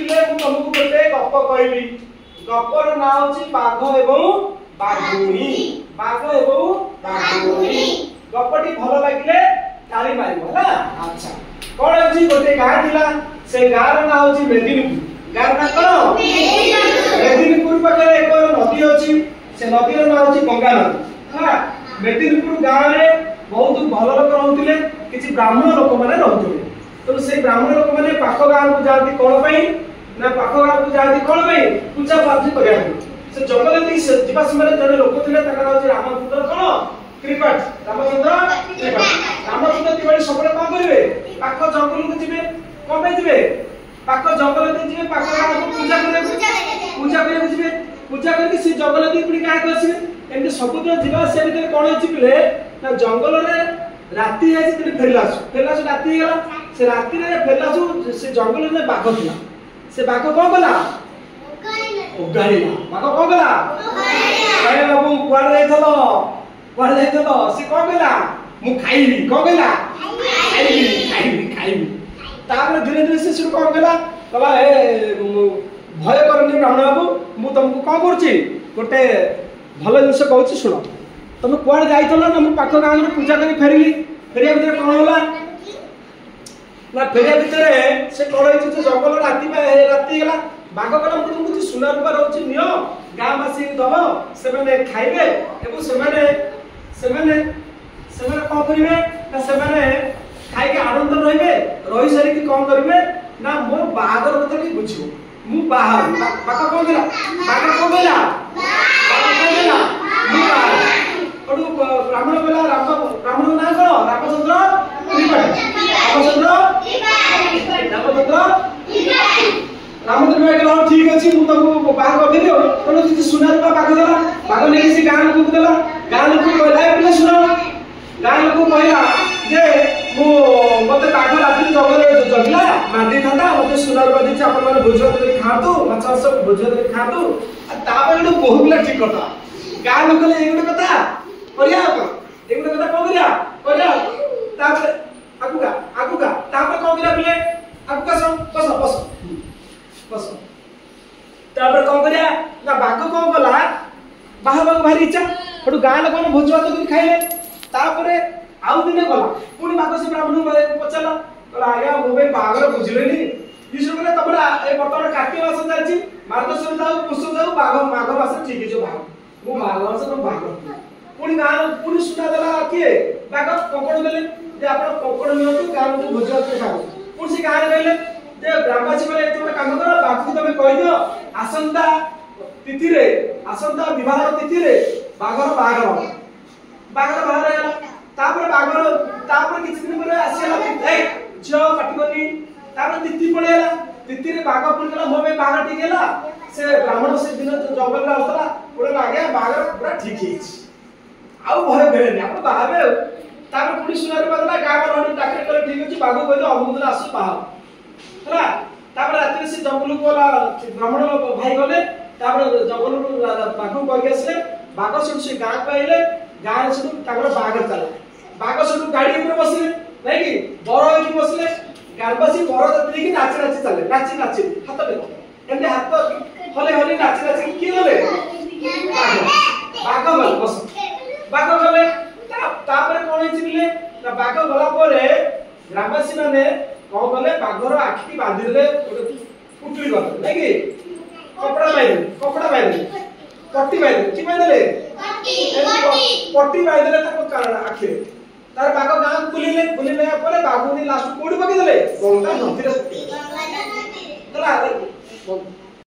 पिले मु तुमको गोटे गप कहबी गपर ना होची बाघ एवं बाघुणी बाघ एवं बाघुणी गपटी भल लागिले ताली मारिबो ना अच्छा कोन अछि गोटे गाँ थिला से गाँ रो ना होची मेदिनीपुर गाँ ना कोन मेदिनीपुर पाखे एक नदी अछि से नदी रो ना होची गंगा नदी हा मेदिनीपुर गाँ रे बहुत भल लोक रहउतिले किछि ब्राह्मण लोक माने रहउतिले तो से ब्राह्मण लोक माने पाख गाँ को जाती कोन पई ना पाख गाँ को जाती कोन पई पूजा पाठ करिया से जंगल से जीवा समय जड़े लोक थिले तकर होची रामचंद्र कोन त्रिपाठी रामचंद्र त्रिपाठी रामचंद्र त्रिपाठी सबले कोन करिवे पाख जंगल को जिवे कोन पे जिवे पाख जंगल के जिवे पाख गाँ को पूजा करे जिवे पूजा करके से जंगल दी पुणी का आसीबे एमते सबुद्र जीवा से भीतर कोन अछि पिले ना जंगल रे राती है जे फेरलासु राती गेला से राती रे फेरलासु से जंगल में बाघ थिला से बाघ कोन गला ओगाइला बाघ कोन गला अरे बाबू कुआड़ जाइथलो से कोन गला मु खाइबी कोन गला खाइबी तापर धीरे धीरे से शुरू कोन गला कहला ए भय करनी ब्राह्मण बाबू मु तुमको कोन करछि गोटे भल जिनस कहूँ शुण तुम कुआड़े जाइल ना मु पाख गाँव में पूजा कर फेरिली फेरिया भितर कौन होला ना फेरिया भितर से कौन है जंगल राती गला बाघ कहला मुझे तुमको सुना रूपा रोचे नियो गाँववासी दब से खाइबे एवं से कौन करेंगे ना से खाई आनंद रही रही सारिक कौन करेंगे ना मो बाघर कथा कि बुझो मु बाहर बाघ कौन गला बाघ कौन गला ब्राह्मण बोला ब्राह्मण ना कौन रामचंद्र रामचंद्र ठीक अच्छे मुझे तुमको बाघ करदेली तेणु किसी सुना रूपा बाघ देला बाघ नहीं से गाँ लोक देला गाँ लोक कहला पे शुण गाँ लोक कहला जे मत बाघ रात जंगल जगला मारदी था मत सुना रूपा दी आप भोज खातु माछ भोज खातु तापर बहुत पिला ठीक कथा गाँ लोक ये गोटे कथा करिया ये गोटे कथा कौन करिया तापर आगुका तापर कौन करिया पिले आगुका बस तापर कौन करिया ना बाघ कौन गला बाहर भारी इच्छा हटू गाँ लोक भोज भात कर खाइले तापर आउ दिने गला पुणी बाघ से ब्राह्मण पचारा कहला आज्ञा मो बाघर बुझिलेनी ईश्वर कहले तमरा ए बर्तमान कार्तिक मास चलछि मार्गशीर जाऊ पुष जाऊ माघ मास ठीक जो भाग मु माघ मास तो भाग पुणी गाँ पुणी सुना देला किए बाघ कंकड़ देले जे आपण कंकड़ नियंतु गाँ में भोज भात खाओ पुणी से गाँ रहले जे ग्रामवासी बोले तुम काम करो बाघ को तमे कहि दियो आसंता तिथि रे आसंता विवाह तिथि रे बाघर बाघर होला तापर किछि दिन पर आसीला ए जो काटिगनी तापर तिथि पळेला तिथि रे बाघ पुणला मोबे बाघ ठीक गेला से ब्राह्मण से दिन जंगल ला होतला पुणे लागे बाघ पूरा ठीक हिच आउ भय भेले आपण बाहबे तापर पुणी सुनारे बदला गाँ वाला टाकरे करे ठीक अछि बाघ कहले अमुदला आसु बाह हला तापर रात्रि से जंगल को वाला ब्राह्मण भाई गले तापर जंगल बाघ कहि आसले बाघ से गाँ पाइले गाँ से ताकर बाघ चला बाघ से गाड़ी ऊपर बसले नहीं कि बर होई बसले गाँवासी बर जात्री की नाची चले नाची हाथ देखो एमते हाथ हले नाची किए गले बाघ गल बस बाघ गले तापर कोन हिचिले ना बाघ गला परे ग्रामवासी माने कोन गले बाघर आखि बांधी देले पुटुली गले नहीं कि कपड़ा बांधले पट्टी बांधले कि बांधले पट्टी बांधले ताको कारण आखि तार बाघ गाँ बुलिले परे बाघुनी लास्ट कोडी पके देले गंगा नदी रे